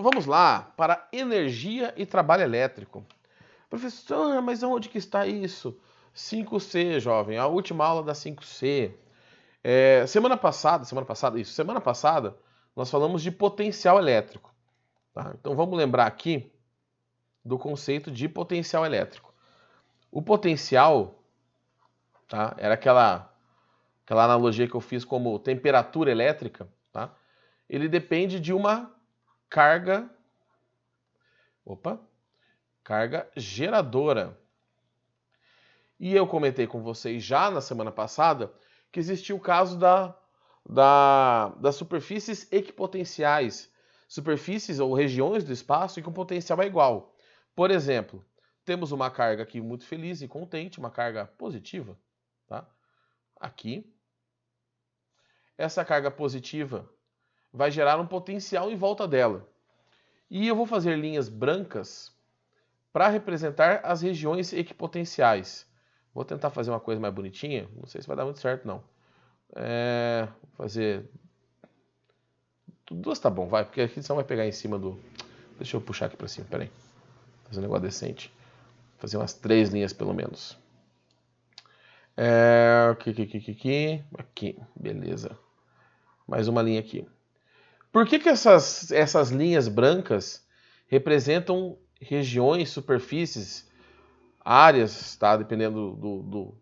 Então vamos lá para energia e trabalho elétrico. Professor, mas onde que está isso? 5C, jovem, a última aula da 5C. Semana passada, nós falamos de potencial elétrico. Tá? Então vamos lembrar aqui do conceito de potencial elétrico. O potencial, tá, era aquela analogia que eu fiz como temperatura elétrica, tá? Ele depende de uma carga geradora. E eu comentei com vocês já na semana passada que existia o caso das superfícies equipotenciais, superfícies ou regiões do espaço em que o potencial é igual. Por exemplo, temos uma carga aqui muito feliz e contente, uma carga positiva, tá? Aqui. Essa carga positiva vai gerar um potencial em volta dela. E eu vou fazer linhas brancas para representar as regiões equipotenciais. Vou tentar fazer uma coisa mais bonitinha. Não sei se vai dar muito certo, não. Vou fazer... Duas tá bom, vai. Porque aqui senão vai pegar em cima do... Deixa eu puxar aqui para cima, peraí. Fazer um negócio decente. Fazer umas 3 linhas, pelo menos. Aqui, beleza. Mais uma linha aqui. Por que essas linhas brancas representam regiões, superfícies, áreas, tá? Dependendo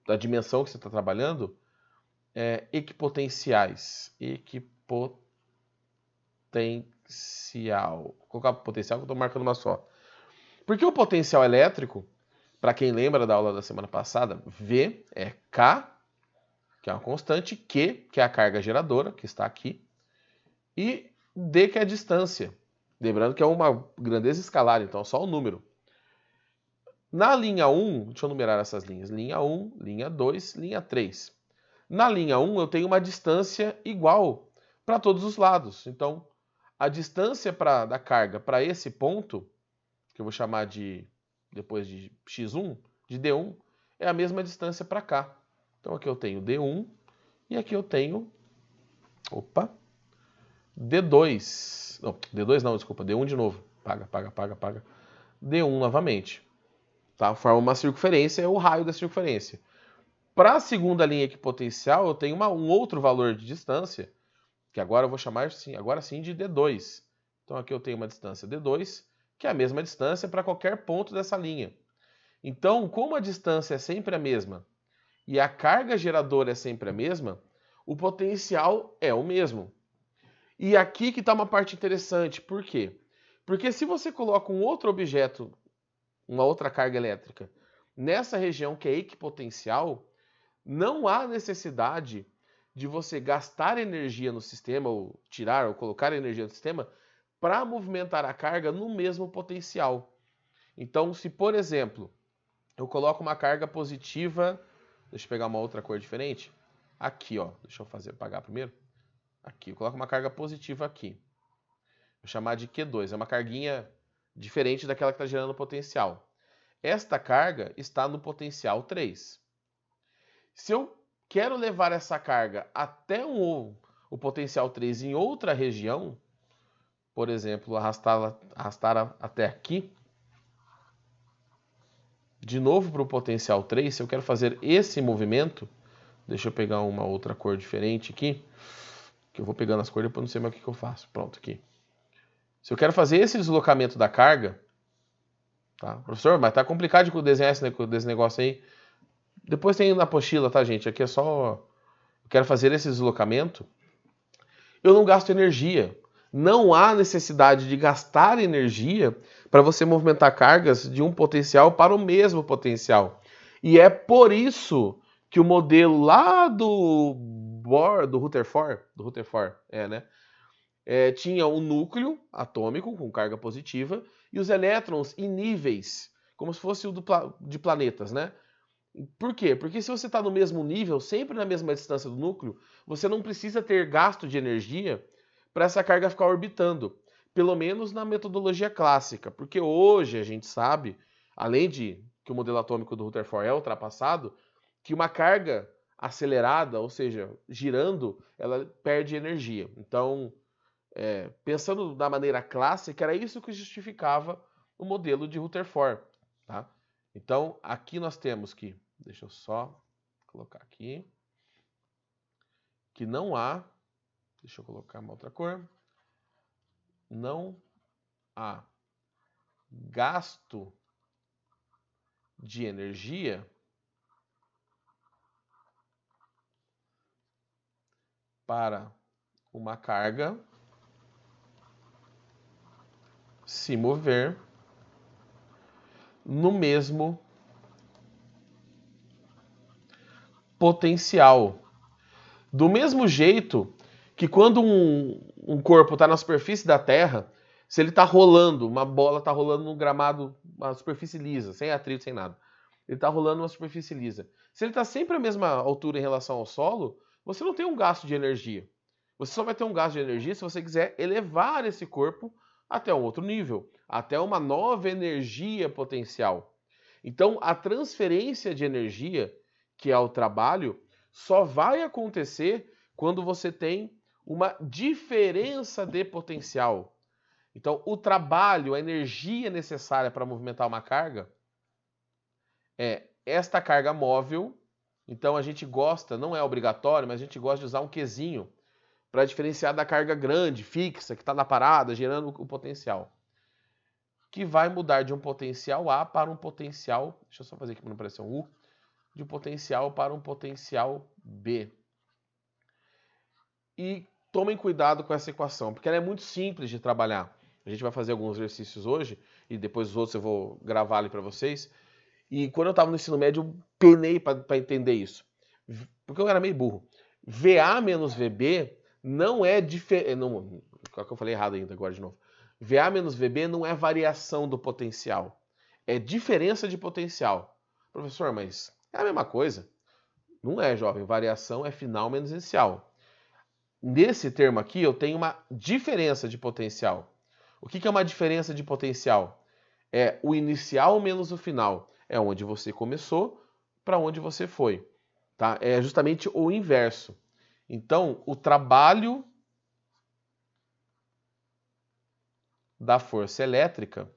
da dimensão que você está trabalhando, equipotenciais. Equipotencial. Vou colocar potencial que eu estou marcando uma só. Porque o potencial elétrico, para quem lembra da aula da semana passada, V é K, que é uma constante, Q, que é a carga geradora, que está aqui, e D, que é a distância. Lembrando que é uma grandeza escalar, então é só o número. Na linha 1, deixa eu numerar essas linhas. Linha 1, linha 2, linha 3. Na linha 1, eu tenho uma distância igual para todos os lados. Então, a distância da carga para esse ponto, que eu vou chamar depois de x1, de D1, é a mesma distância para cá. Então, aqui eu tenho D1 e aqui eu tenho... D2. Não, D2 não, desculpa. D1 de novo. Paga. D1 novamente. Tá? Forma uma circunferência, é o raio da circunferência. Para a segunda linha equipotencial, eu tenho um outro valor de distância, que agora eu vou chamar agora sim de D2. Então aqui eu tenho uma distância D2, que é a mesma distância para qualquer ponto dessa linha. Então, como a distância é sempre a mesma e a carga geradora é sempre a mesma, o potencial é o mesmo. E aqui que está uma parte interessante. Por quê? Porque se você coloca um outro objeto, uma outra carga elétrica, nessa região que é equipotencial, não há necessidade de você gastar energia no sistema, ou tirar ou colocar energia no sistema, para movimentar a carga no mesmo potencial. Então, se por exemplo, eu coloco uma carga positiva, deixa eu pegar uma outra cor diferente, aqui, ó, deixa eu apagar primeiro. Aqui, eu coloco uma carga positiva aqui. Vou chamar de Q2, é uma carguinha diferente daquela que está gerando potencial. Esta carga está no potencial 3. Se eu quero levar essa carga até o potencial 3 em outra região, por exemplo, arrastar até aqui, de novo para o potencial 3, se eu quero fazer esse movimento, deixa eu pegar uma outra cor diferente aqui, que eu vou pegando as cores, depois não sei mais o que eu faço. Pronto, aqui. Se eu quero fazer esse deslocamento da carga, tá? Professor, mas tá complicado de desenhar esse negócio aí. Depois tem na apostila, tá, gente? Aqui é só... Eu quero fazer esse deslocamento. Eu não gasto energia. Não há necessidade de gastar energia para você movimentar cargas de um potencial para o mesmo potencial. E é por isso que o modelo lá do Rutherford, tinha um núcleo atômico com carga positiva e os elétrons em níveis, como se fosse o de planetas, né? Por quê? Porque se você está no mesmo nível, sempre na mesma distância do núcleo, você não precisa ter gasto de energia para essa carga ficar orbitando. Pelo menos na metodologia clássica. Porque hoje a gente sabe, além de que o modelo atômico do Rutherford é ultrapassado, que uma carga acelerada, ou seja, girando, ela perde energia. Então, pensando da maneira clássica, era isso que justificava o modelo de Rutherford. Tá? Então, aqui nós temos que, deixa eu só colocar aqui, que não há, deixa eu colocar uma outra cor, não há gasto de energia para uma carga se mover no mesmo potencial. Do mesmo jeito que quando um corpo está na superfície da Terra, se ele está rolando, uma bola está rolando num gramado, uma superfície lisa, sem atrito, sem nada. Ele está rolando numa superfície lisa. Se ele está sempre à mesma altura em relação ao solo, você não tem um gasto de energia. Você só vai ter um gasto de energia se você quiser elevar esse corpo até um outro nível, até uma nova energia potencial. Então, a transferência de energia, que é o trabalho, só vai acontecer quando você tem uma diferença de potencial. Então, o trabalho, a energia necessária para movimentar uma carga é esta carga móvel. Então, a gente gosta, não é obrigatório, mas a gente gosta de usar um Qzinho para diferenciar da carga grande, fixa, que está na parada, gerando o potencial. Que vai mudar de um potencial A para um potencial, deixa eu só fazer aqui para não parecer um U, de um potencial para um potencial B. E tomem cuidado com essa equação, porque ela é muito simples de trabalhar. A gente vai fazer alguns exercícios hoje, e depois os outros eu vou gravar ali para vocês. E quando eu estava no ensino médio, eu penei para entender isso. Porque eu era meio burro. VA menos VB não é diferente. Qual que eu falei errado ainda agora de novo? VA menos VB não é variação do potencial. É diferença de potencial. Professor, mas é a mesma coisa? Não é, jovem. Variação é final menos inicial. Nesse termo aqui, eu tenho uma diferença de potencial. O que é uma diferença de potencial? É o inicial menos o final. É onde você começou para onde você foi. Tá? É justamente o inverso. Então, o trabalho da força elétrica,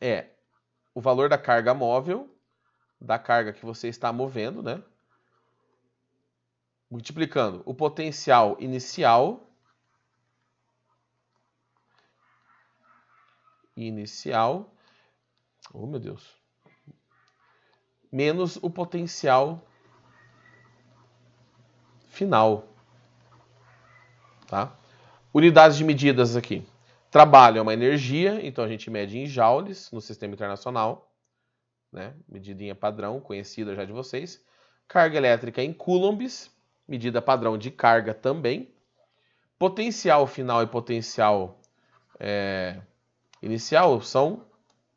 é o valor da carga móvel, da carga que você está movendo, né? Multiplicando o potencial inicial oh meu Deus, menos o potencial final, tá? Unidades de medidas aqui. Trabalho é uma energia, então a gente mede em joules no sistema internacional, né? Medidinha padrão, conhecida já de vocês. Carga elétrica em coulombs, medida padrão de carga também. Potencial final e potencial inicial são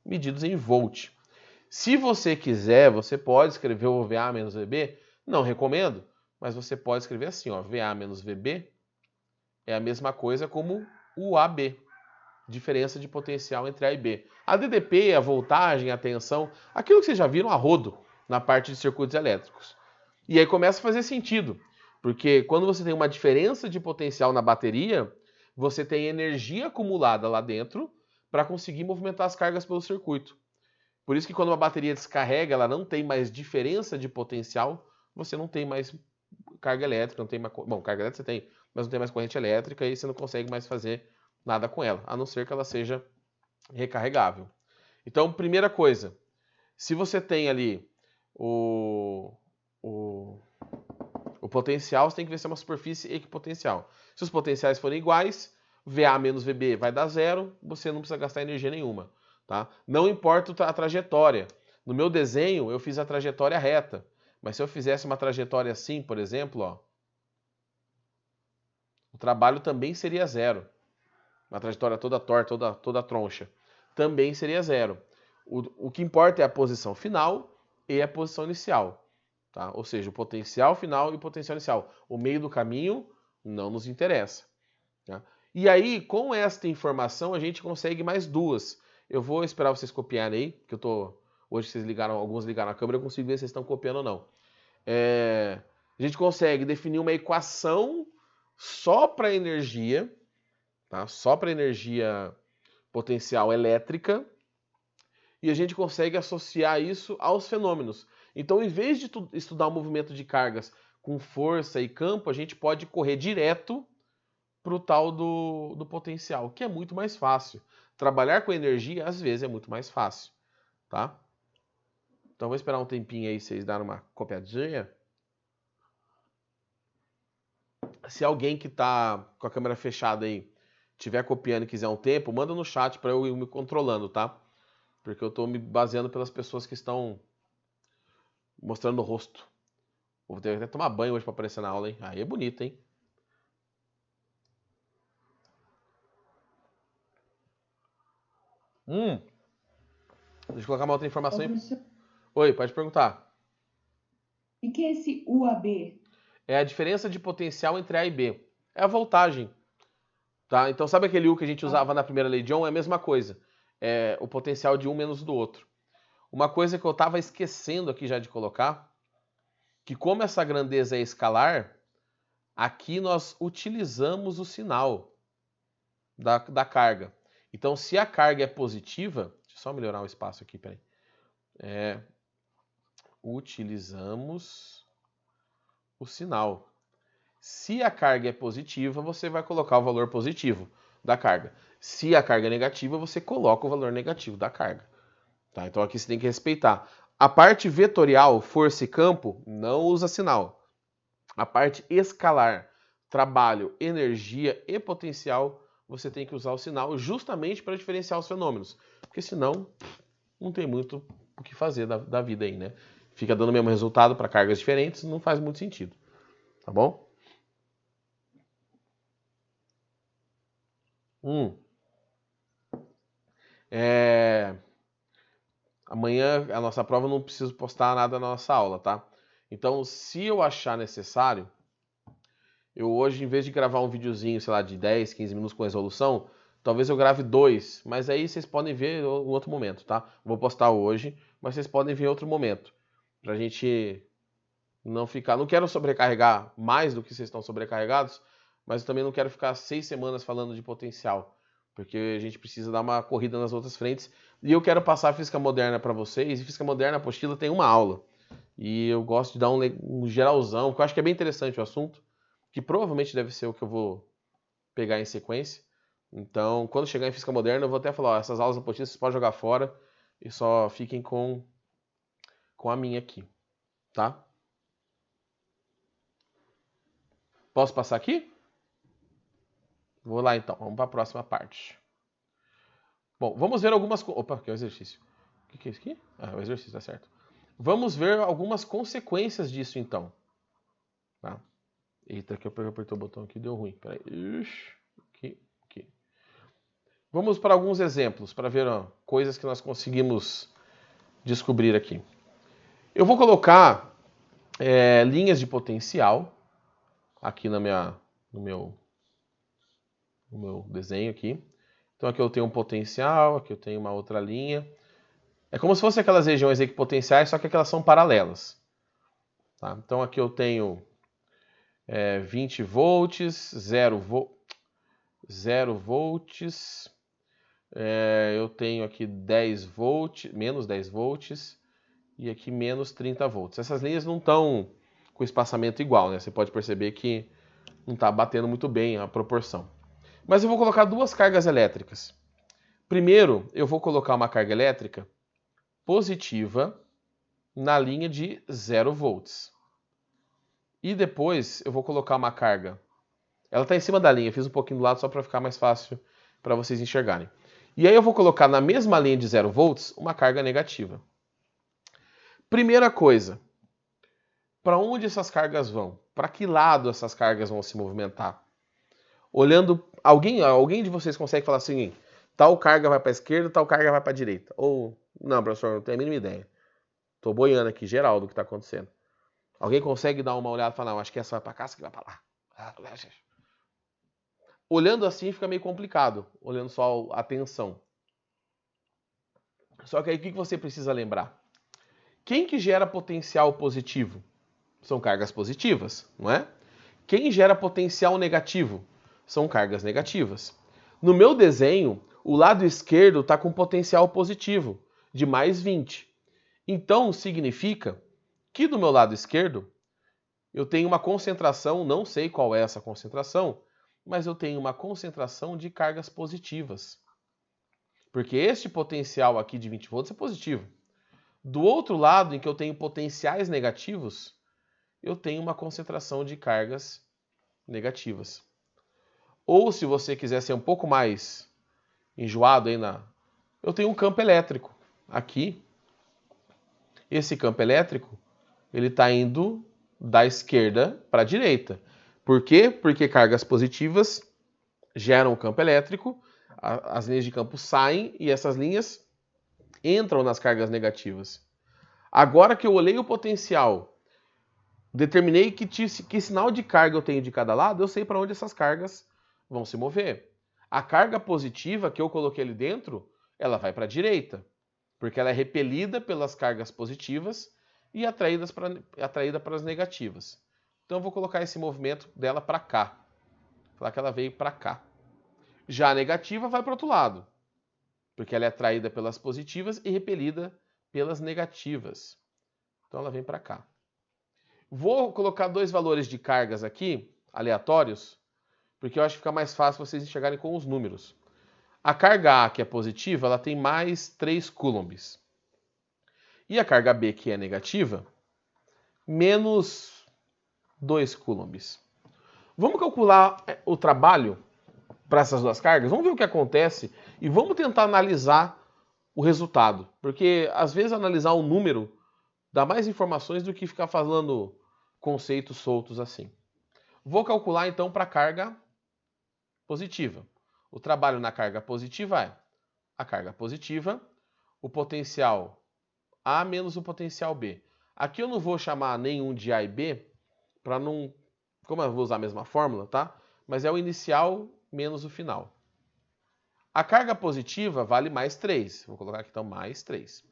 medidos em volt. Se você quiser, você pode escrever o VA menos VB. Não recomendo, mas você pode escrever assim, ó, VA menos VB é a mesma coisa como o AB. Diferença de potencial entre A e B. A DDP, a voltagem, a tensão, aquilo que vocês já viram a rodo na parte de circuitos elétricos. E aí começa a fazer sentido, porque quando você tem uma diferença de potencial na bateria, você tem energia acumulada lá dentro para conseguir movimentar as cargas pelo circuito. Por isso que quando uma bateria descarrega, ela não tem mais diferença de potencial, você não tem mais carga elétrica, não tem mais... Bom, carga elétrica você tem, mas não tem mais corrente elétrica e você não consegue mais fazer nada com ela, a não ser que ela seja recarregável. Então, primeira coisa, se você tem ali o potencial, você tem que ver se é uma superfície equipotencial. Se os potenciais forem iguais, VA menos VB vai dar zero, você não precisa gastar energia nenhuma. Tá? Não importa a trajetória. No meu desenho, eu fiz a trajetória reta. Mas se eu fizesse uma trajetória assim, por exemplo, ó, o trabalho também seria zero. Uma trajetória toda torta, toda troncha. Também seria zero. O que importa é a posição final e a posição inicial. Tá? Ou seja, o potencial final e o potencial inicial. O meio do caminho não nos interessa. Tá? E aí, com esta informação, a gente consegue mais duas. Eu vou esperar vocês copiarem aí, que eu estou Hoje vocês ligaram, alguns ligaram a câmera, eu consigo ver se vocês estão copiando ou não. A gente consegue definir uma equação só para energia, tá? Só para energia potencial elétrica, e a gente consegue associar isso aos fenômenos. Então, em vez de estudar o movimento de cargas com força e campo, a gente pode correr direto para o tal do potencial, que é muito mais fácil. Trabalhar com energia, às vezes, é muito mais fácil, tá? Então, vou esperar um tempinho aí, vocês darem uma copiadinha. Se alguém que está com a câmera fechada aí estiver copiando e quiser um tempo, manda no chat para eu ir me controlando, tá? Porque eu estou me baseando pelas pessoas que estão mostrando o rosto. Vou ter que até tomar banho hoje para aparecer na aula, hein? Aí é bonito, hein? Deixa eu colocar uma outra informação aí. Oi, pode perguntar. E que é esse UAB? É a diferença de potencial entre A e B. É a voltagem. Tá? Então, sabe aquele U que a gente usava na primeira lei de Ohm? É a mesma coisa. É o potencial de um menos do outro. Uma coisa que eu estava esquecendo aqui já de colocar, que como essa grandeza é escalar, aqui nós utilizamos o sinal da carga. Então, se a carga é positiva, deixa eu só melhorar o espaço aqui, peraí. Utilizamos o sinal. Se a carga é positiva, você vai colocar o valor positivo da carga. Se a carga é negativa, você coloca o valor negativo da carga. Tá? Então aqui você tem que respeitar. A parte vetorial, força e campo, não usa sinal. A parte escalar, trabalho, energia e potencial, você tem que usar o sinal justamente para diferenciar os fenômenos. Porque senão não tem muito o que fazer da vida aí, né? Fica dando o mesmo resultado para cargas diferentes, não faz muito sentido. Tá bom? Amanhã a nossa prova, eu não preciso postar nada na nossa aula, tá? Então, se eu achar necessário, eu hoje, em vez de gravar um videozinho, sei lá, de 10, 15 minutos com resolução, talvez eu grave 2, mas aí vocês podem ver em outro momento, tá? Vou postar hoje, mas vocês podem ver em outro momento. Pra gente não ficar... Não quero sobrecarregar mais do que vocês estão sobrecarregados, mas eu também não quero ficar 6 semanas falando de potencial, porque a gente precisa dar uma corrida nas outras frentes. E eu quero passar a Física Moderna para vocês, e Física Moderna, a apostila, tem uma aula. E eu gosto de dar um geralzão, porque eu acho que é bem interessante o assunto, que provavelmente deve ser o que eu vou pegar em sequência. Então, quando chegar em Física Moderna, eu vou até falar, ó, essas aulas apostilas vocês podem jogar fora e só fiquem com a minha aqui, tá? Posso passar aqui? Vou lá então, vamos para a próxima parte. Bom, vamos ver algumas... Opa, que é o exercício. O que é isso aqui? Ah, é o exercício, tá certo. Vamos ver algumas consequências disso então. Tá? Eita, que eu apertei o botão aqui, deu ruim. Peraí. Aqui. Vamos para alguns exemplos, para ver coisas que nós conseguimos descobrir aqui. Eu vou colocar linhas de potencial aqui no meu desenho aqui. Então aqui eu tenho um potencial, aqui eu tenho uma outra linha. É como se fossem aquelas regiões equipotenciais, só que elas são paralelas. Tá? Então aqui eu tenho 20 volts, 0 volts. Eu tenho aqui 10 volts, menos 10 volts e aqui menos 30 volts. Essas linhas não estão com espaçamento igual, né? Você pode perceber que não está batendo muito bem a proporção. Mas eu vou colocar duas cargas elétricas. Primeiro, eu vou colocar uma carga elétrica positiva na linha de 0 volts. E depois eu vou colocar uma carga. Ela está em cima da linha, eu fiz um pouquinho do lado só para ficar mais fácil para vocês enxergarem. E aí eu vou colocar na mesma linha de 0 volts uma carga negativa. Primeira coisa, para onde essas cargas vão? Para que lado essas cargas vão se movimentar? Olhando, alguém de vocês consegue falar assim, tal carga vai para a esquerda, tal carga vai para a direita? Ou, não, professor, não tenho a mínima ideia. Estou boiando aqui, geral, do que está acontecendo. Alguém consegue dar uma olhada e falar, não, acho que essa vai para cá, essa aqui vai para lá. Olhando assim fica meio complicado, olhando só a tensão. Só que aí o que você precisa lembrar? Quem que gera potencial positivo? São cargas positivas, não é? Quem gera potencial negativo? São cargas negativas. No meu desenho, o lado esquerdo está com potencial positivo, de mais 20. Então, significa que do meu lado esquerdo, eu tenho uma concentração, não sei qual é essa concentração, mas eu tenho uma concentração de cargas positivas. Porque este potencial aqui de 20 volts é positivo. Do outro lado, em que eu tenho potenciais negativos, eu tenho uma concentração de cargas negativas. Ou, se você quiser ser um pouco mais enjoado aí eu tenho um campo elétrico aqui. Esse campo elétrico, ele está indo da esquerda para a direita. Por quê? Porque cargas positivas geram o campo elétrico, as linhas de campo saem e essas linhas entram nas cargas negativas. Agora que eu olhei o potencial, determinei que sinal de carga eu tenho de cada lado, eu sei para onde essas cargas vão se mover. A carga positiva que eu coloquei ali dentro, ela vai para a direita, porque ela é repelida pelas cargas positivas e atraída para as negativas. Então eu vou colocar esse movimento dela para cá. Vou falar que ela veio para cá. Já a negativa vai para o outro lado, porque ela é atraída pelas positivas e repelida pelas negativas. Então ela vem para cá. Vou colocar dois valores de cargas aqui, aleatórios, porque eu acho que fica mais fácil vocês enxergarem com os números. A carga A, que é positiva, ela tem mais 3 coulombs. E a carga B, que é negativa, menos 2 coulombs. Vamos calcular o trabalho para essas duas cargas? Vamos ver o que acontece e vamos tentar analisar o resultado. Porque, às vezes, analisar um número dá mais informações do que ficar falando conceitos soltos assim. Vou calcular, então, para a carga positiva. O trabalho na carga positiva é a carga positiva, o potencial A menos o potencial B. Aqui eu não vou chamar nenhum de A e B, para não... Como eu vou usar a mesma fórmula, tá? Mas é o inicial menos o final. A carga positiva vale mais 3. Vou colocar aqui então mais 3.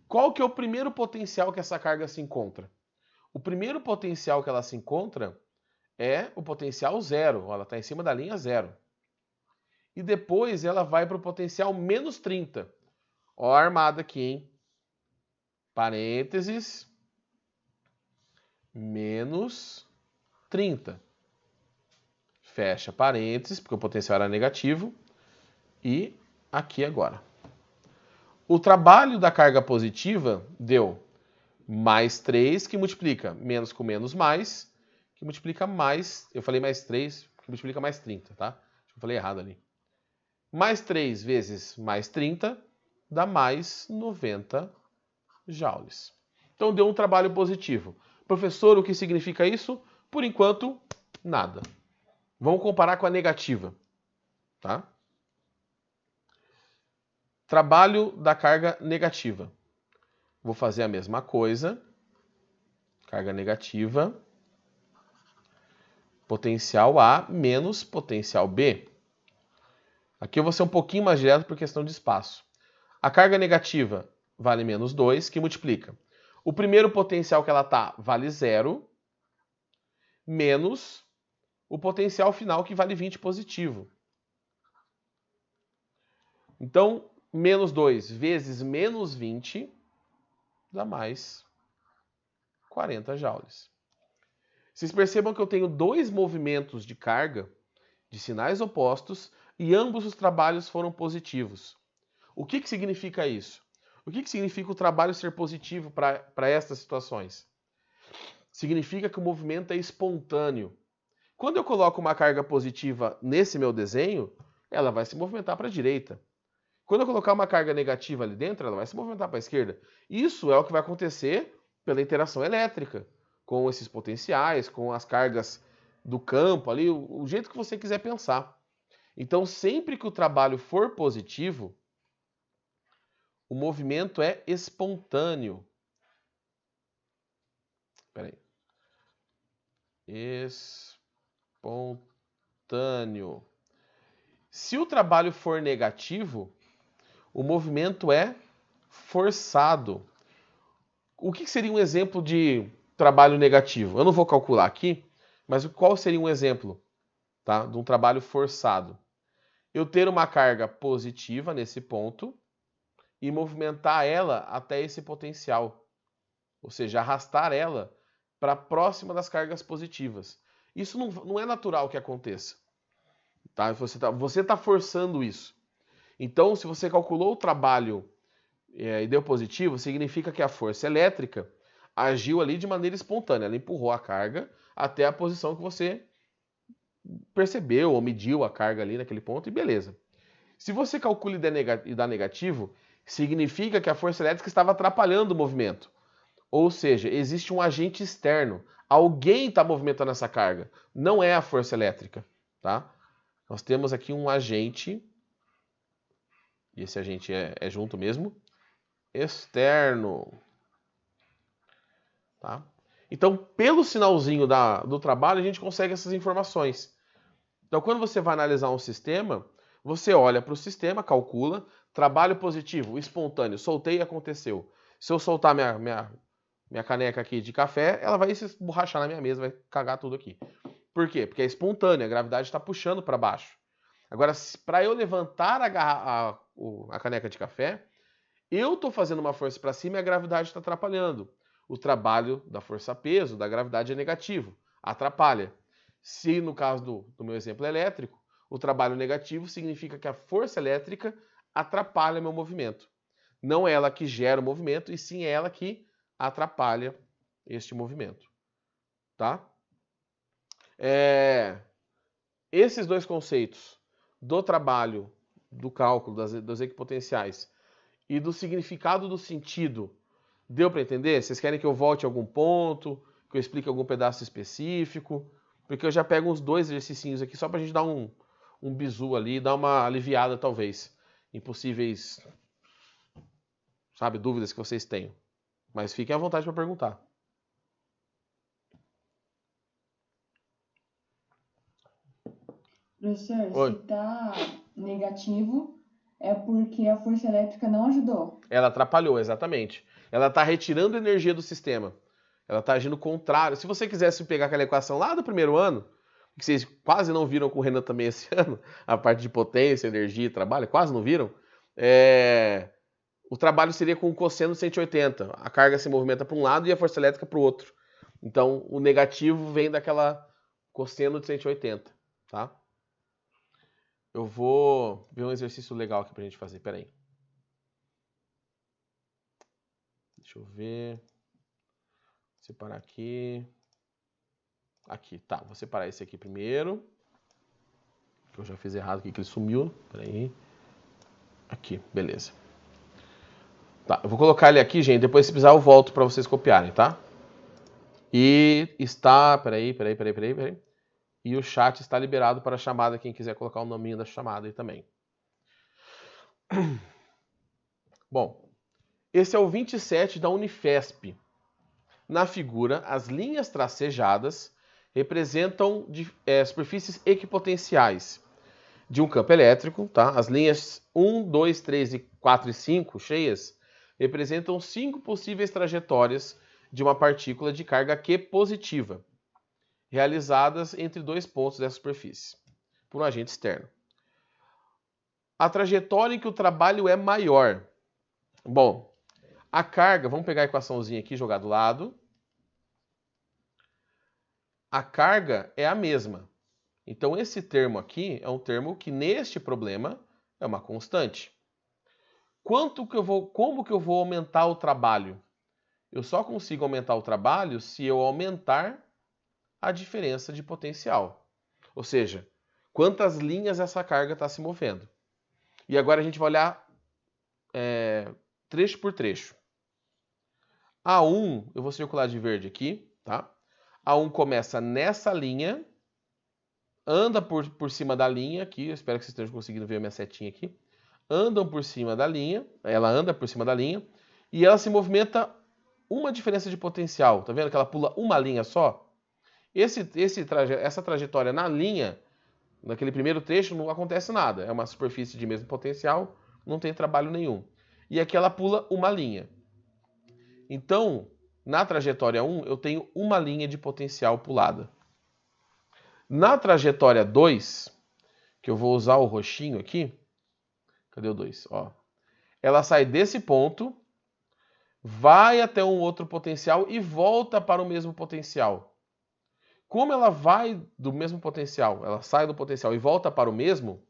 Qual que é o primeiro potencial que essa carga se encontra? O primeiro potencial que ela se encontra é o potencial 0. Ela está em cima da linha 0. E depois ela vai para o potencial menos 30. Ó a armada aqui, hein? Parênteses, menos 30. Fecha parênteses, porque o potencial era negativo. E aqui agora. O trabalho da carga positiva deu mais 3, que multiplica menos com menos mais, que multiplica mais... Eu falei mais 3, que multiplica mais 30, tá? Acho que eu falei errado ali. Mais 3 vezes mais 30 dá mais 90 joules. Então deu um trabalho positivo. Professor, o que significa isso? Por enquanto, nada. Vamos comparar com a negativa, tá? Trabalho da carga negativa. Vou fazer a mesma coisa. Carga negativa. Potencial A menos potencial B. Aqui eu vou ser um pouquinho mais direto por questão de espaço. A carga negativa vale menos 2, que multiplica. O primeiro potencial que ela está vale 0, menos o potencial final que vale 20 positivo. Então, menos 2 vezes menos 20 dá mais 40 joules. Vocês percebam que eu tenho dois movimentos de carga de sinais opostos e ambos os trabalhos foram positivos. O que significa isso? O que significa o trabalho ser positivo para estas situações? Significa que o movimento é espontâneo. Quando eu coloco uma carga positiva nesse meu desenho, ela vai se movimentar para a direita. Quando eu colocar uma carga negativa ali dentro, ela vai se movimentar para a esquerda. Isso é o que vai acontecer pela interação elétrica, com esses potenciais, com as cargas do campo ali, o jeito que você quiser pensar. Então, sempre que o trabalho for positivo, o movimento é espontâneo. Espera aí. Espontâneo. Se o trabalho for negativo, o movimento é forçado. O que seria um exemplo de trabalho negativo? Eu não vou calcular aqui, mas qual seria um exemplo, tá, de um trabalho forçado? Eu ter uma carga positiva nesse ponto e movimentar ela até esse potencial. Ou seja, arrastar ela para próxima das cargas positivas. Isso não é natural que aconteça. Tá? Você tá forçando isso. Então, se você calculou o trabalho e deu positivo, significa que a força elétrica agiu ali de maneira espontânea. Ela empurrou a carga até a posição que você percebeu ou mediu a carga ali naquele ponto e beleza. Se você calcula e dá negativo, significa que a força elétrica estava atrapalhando o movimento. Ou seja, existe um agente externo. Alguém está movimentando essa carga. Não é a força elétrica. Tá? Nós temos aqui um agente, e esse agente é junto mesmo, externo. Tá? Então, pelo sinalzinho do trabalho, a gente consegue essas informações. Então, quando você vai analisar um sistema, você olha para o sistema, calcula, trabalho positivo, espontâneo, soltei e aconteceu. Se eu soltar minha caneca aqui de café, ela vai se borrachar na minha mesa, vai cagar tudo aqui. Por quê? Porque é espontânea, a gravidade está puxando para baixo. Agora, para eu levantar a caneca de café, eu estou fazendo uma força para cima e a gravidade está atrapalhando. O trabalho da força-peso, da gravidade é negativo, atrapalha. Se no caso do meu exemplo elétrico, o trabalho negativo significa que a força elétrica atrapalha meu movimento. Não é ela que gera o movimento, e sim ela que atrapalha este movimento. Tá? Esses dois conceitos do trabalho, do cálculo das equipotenciais e do significado do sentido, deu para entender? Vocês querem que eu volte a algum ponto, que eu explique algum pedaço específico? Porque eu já pego uns 2 exercícios aqui só para a gente dar um bizu ali, dar uma aliviada talvez em possíveis, sabe, dúvidas que vocês tenham. Mas fiquem à vontade para perguntar. Professor, Oi. se está negativo, é porque a força elétrica não ajudou. Ela atrapalhou, exatamente. Ela está retirando energia do sistema. Ela está agindo contrário. Se você quisesse pegar aquela equação lá do primeiro ano, que vocês quase não viram com o Renan também esse ano, a parte de potência, energia e trabalho, quase não viram, o trabalho seria com o cosseno de 180. A carga se movimenta para um lado e a força elétrica para o outro. Então, o negativo vem daquela cosseno de 180, tá? Eu vou ver um exercício legal aqui pra gente fazer, peraí. Deixa eu ver. Separar aqui. Aqui, tá. Vou separar esse aqui primeiro. Eu já fiz errado aqui, que ele sumiu. Peraí. Aqui, beleza. Tá, eu vou colocar ele aqui, gente. Depois, se precisar, eu volto pra vocês copiarem, tá? E está... Peraí. E o chat está liberado para a chamada, quem quiser colocar o nominho da chamada aí também. Bom, esse é o 27 da Unifesp. Na figura, as linhas tracejadas representam superfícies equipotenciais de um campo elétrico. Tá? As linhas 1, 2, 3, 4 e 5 cheias representam 5 possíveis trajetórias de uma partícula de carga Q positiva, realizadas entre 2 pontos dessa superfície, por um agente externo. A trajetória em que o trabalho é maior. Bom, a carga, vamos pegar a equaçãozinha aqui e jogar do lado. A carga é a mesma. Então, esse termo aqui é um termo que, neste problema, é uma constante. Como que eu vou aumentar o trabalho? Eu só consigo aumentar o trabalho se eu aumentar a diferença de potencial. Ou seja, quantas linhas essa carga está se movendo. E agora a gente vai olhar trecho por trecho. A1, eu vou circular de verde aqui, tá? A1 começa nessa linha, anda por cima da linha aqui, eu espero que vocês estejam conseguindo ver a minha setinha aqui. Andam por cima da linha, ela anda por cima da linha, e ela se movimenta uma diferença de potencial. Tá vendo que ela pula uma linha só? Essa trajetória na linha, naquele primeiro trecho, não acontece nada. É uma superfície de mesmo potencial, não tem trabalho nenhum. E aqui ela pula uma linha. Então, na trajetória 1, eu tenho uma linha de potencial pulada. Na trajetória 2, que eu vou usar o roxinho aqui, cadê o 2? Ó, ela sai desse ponto, vai até um outro potencial e volta para o mesmo potencial. Como ela vai do mesmo potencial, ela sai do potencial e volta para o mesmo,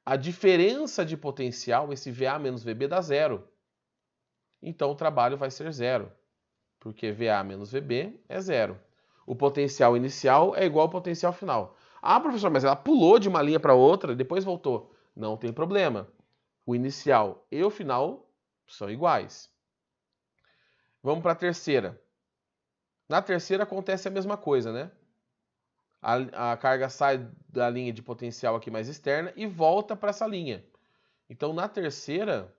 a diferença de potencial, esse VA menos VB, dá zero. Então o trabalho vai ser zero, porque VA menos VB é zero. O potencial inicial é igual ao potencial final. Ah, professor, mas ela pulou de uma linha para outra e depois voltou. Não tem problema. O inicial e o final são iguais. Vamos para a terceira. Na terceira acontece a mesma coisa, né? A carga sai da linha de potencial aqui mais externa e volta para essa linha. Então, na terceira,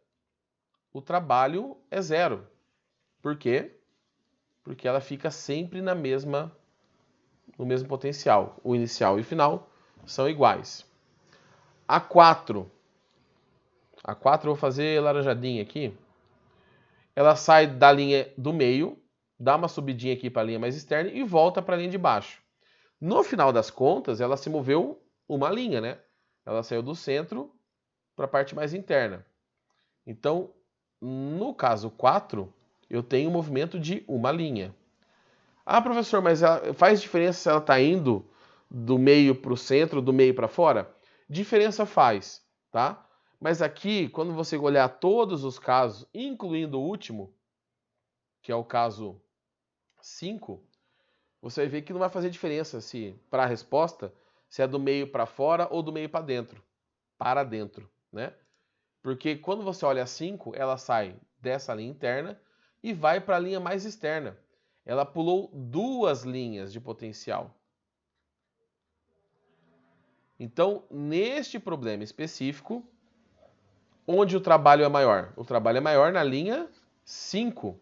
o trabalho é zero. Por quê? Porque ela fica sempre no mesmo potencial. O inicial e o final são iguais. A 4 eu vou fazer laranjadinha aqui. Ela sai da linha do meio, dá uma subidinha aqui para a linha mais externa e volta para a linha de baixo. No final das contas, ela se moveu uma linha, né? Ela saiu do centro para a parte mais interna. Então, no caso 4, eu tenho um movimento de uma linha. Ah, professor, mas faz diferença se ela está indo do meio para o centro, do meio para fora? Diferença faz, tá? Mas aqui, quando você olhar todos os casos, incluindo o último, que é o caso 5, você vai ver que não vai fazer diferença se para a resposta se é do meio para fora ou do meio para dentro, né? Porque quando você olha a 5, ela sai dessa linha interna e vai para a linha mais externa. Ela pulou duas linhas de potencial. Então, neste problema específico, onde o trabalho é maior? O trabalho é maior na linha 5.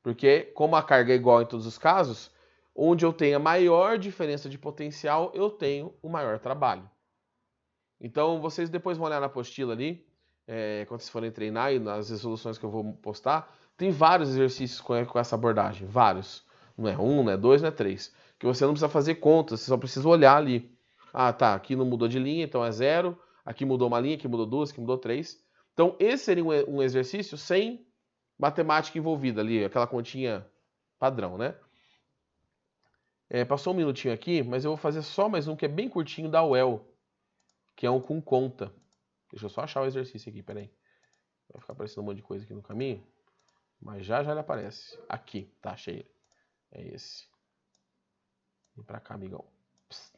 Porque, como a carga é igual em todos os casos, onde eu tenho a maior diferença de potencial, eu tenho o maior trabalho. Então, vocês depois vão olhar na apostila ali, quando vocês forem treinar e nas resoluções que eu vou postar, tem vários exercícios com essa abordagem, vários. Não é um, não é dois, não é três. Que você não precisa fazer contas, você só precisa olhar ali. Ah, tá, aqui não mudou de linha, então é zero. Aqui mudou uma linha, aqui mudou duas, aqui mudou três. Então, esse seria um exercício sem matemática envolvida ali, aquela continha padrão, né? Passou um minutinho aqui, mas eu vou fazer só mais um que é bem curtinho da UEL, que é um com conta. Deixa eu só achar o exercício aqui, peraí. Vai ficar aparecendo um monte de coisa aqui no caminho, mas já ele aparece. Aqui, tá, achei ele. É esse. Vem pra cá, amigão. Psst,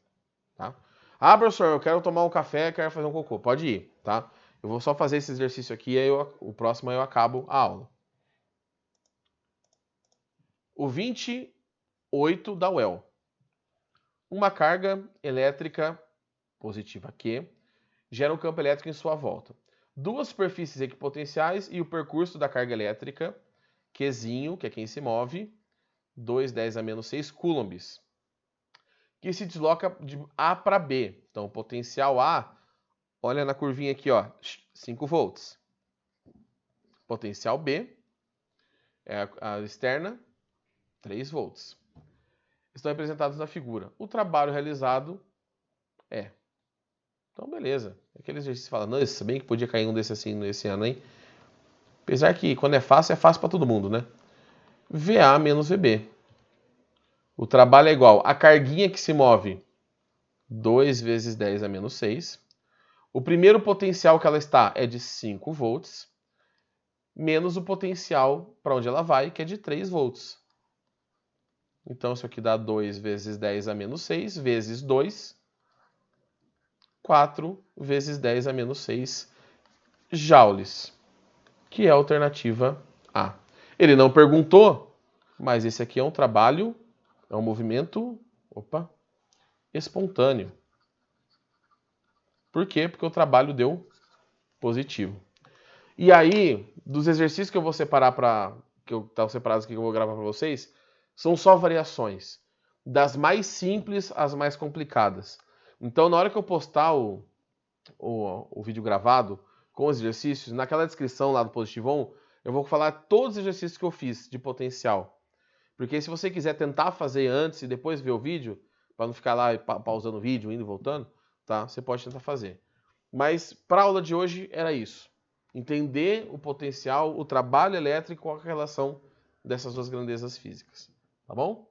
tá? Ah, professor, eu quero tomar um café, quero fazer um cocô. Pode ir, tá? Eu vou só fazer esse exercício aqui, aí o próximo aí eu acabo a aula. O 28 da UEL. Uma carga elétrica positiva Q gera um campo elétrico em sua volta. Duas superfícies equipotenciais e o percurso da carga elétrica, Qzinho, que é quem se move, 2,10 a menos 6 coulombs, que se desloca de A para B. Então, potencial A, olha na curvinha aqui, ó, 5 volts. Potencial B, é a externa, 3 volts. Estão representados na figura. O trabalho realizado é. Então, beleza. Aquele exercício fala, não, se bem que podia cair um desse assim nesse ano, hein? Apesar que quando é fácil para todo mundo, né? VA menos VB. O trabalho é igual a carguinha que se move 2 vezes 10 a menos 6. O primeiro potencial que ela está é de 5 volts, menos o potencial para onde ela vai, que é de 3 volts. Então, isso aqui dá 2 vezes 10 a menos 6, vezes 2, 4 vezes 10 a menos 6 joules, que é a alternativa A. Ele não perguntou, mas esse aqui é um trabalho, é um movimento, espontâneo. Por quê? Porque o trabalho deu positivo. E aí, dos exercícios que eu vou separar que eu estava separados aqui que eu vou gravar para vocês, são só variações, das mais simples às mais complicadas. Então, na hora que eu postar o vídeo gravado com os exercícios, naquela descrição lá do Positivon, Eu vou falar todos os exercícios que eu fiz de potencial. Porque se você quiser tentar fazer antes e depois ver o vídeo, para não ficar lá pausando o vídeo, indo e voltando, tá? Você pode tentar fazer. Mas para a aula de hoje era isso. Entender o potencial, o trabalho elétrico com a relação dessas duas grandezas físicas. Tá bom?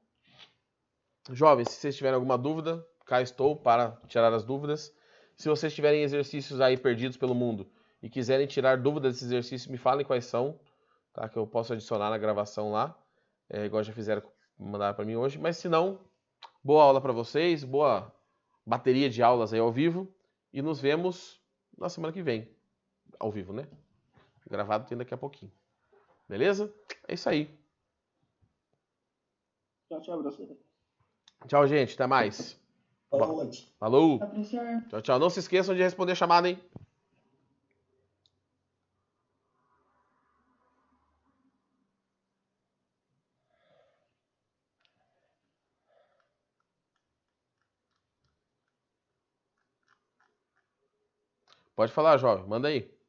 Jovens, se vocês tiverem alguma dúvida, cá estou para tirar as dúvidas. Se vocês tiverem exercícios aí perdidos pelo mundo e quiserem tirar dúvidas desses exercícios, me falem quais são, tá? Que eu posso adicionar na gravação lá, igual já fizeram, mandaram para mim hoje. Mas se não, boa aula para vocês, boa bateria de aulas aí ao vivo e nos vemos na semana que vem, ao vivo, né? Gravado tem daqui a pouquinho. Beleza? É isso aí. Tchau, tchau, professor. Tchau, gente. Até mais. Boa noite. Falou. Tá, professor? Tchau, tchau. Não se esqueçam de responder a chamada, hein? Pode falar, jovem. Manda aí.